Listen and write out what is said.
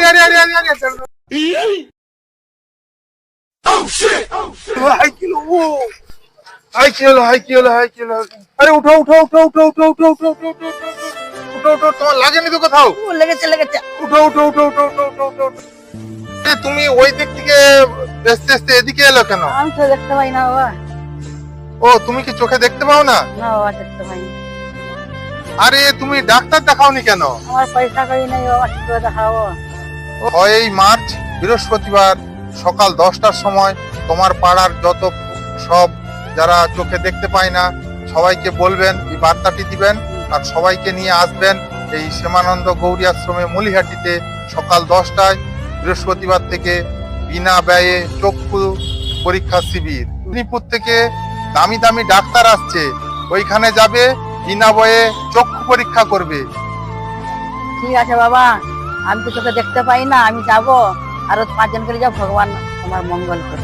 আরে আরে আরে আরে হাই কিলো হাই কিলো হাই কিলো হাই কিলো আরে উঠো উঠো উঠো উঠো উঠো উঠো উঠো উঠো উঠো উঠো উঠো তোমার লাগেনি তো কোথাও লেগেছে লেগেছে। উঠো উঠো উঠো উঠো উঠো উঠো উঠো তুমি ওই দিক থেকে আস্তে আস্তে এদিকে এলো কেন? আমি তো দেখতে পাই না বাবা। ও তুমি কি চোখে দেখতে পাও না? না বাবা, দেখতে পাই না। আরে তুমি ডাক্তার দেখাওনি কেন? আমার পয়সা কই নাই বাবা, কি করে দেখাবো? 6ই মার্চ বৃহস্পতিবার সকাল 10টার সময় তোমার পাড়ার যত সব যারা চোখে দেখতে পায় না সবাইকে বলবেন, এই বার্তাটি দিবেন আর সবাইকে নিয়ে আসবেন এই শ্যামানন্দ গৌরী আশ্রমে মলিহাটিতে সকাল 10টায় বৃহস্পতিবার থেকে বিনা ব্যয়ে চক্ষু পরীক্ষা শিবির। মেদিনীপুর থেকে দামি দামি ডাক্তার আসছে, ওইখানে যাবে, বিনা ব্যয়ে চক্ষু পরীক্ষা করবে। ঠিক আছে বাবা, আমি তো চোখে দেখতে পাই না, আমি যাব, আরো 5 জন করে যাব, ভগবান আমার মঙ্গল করে।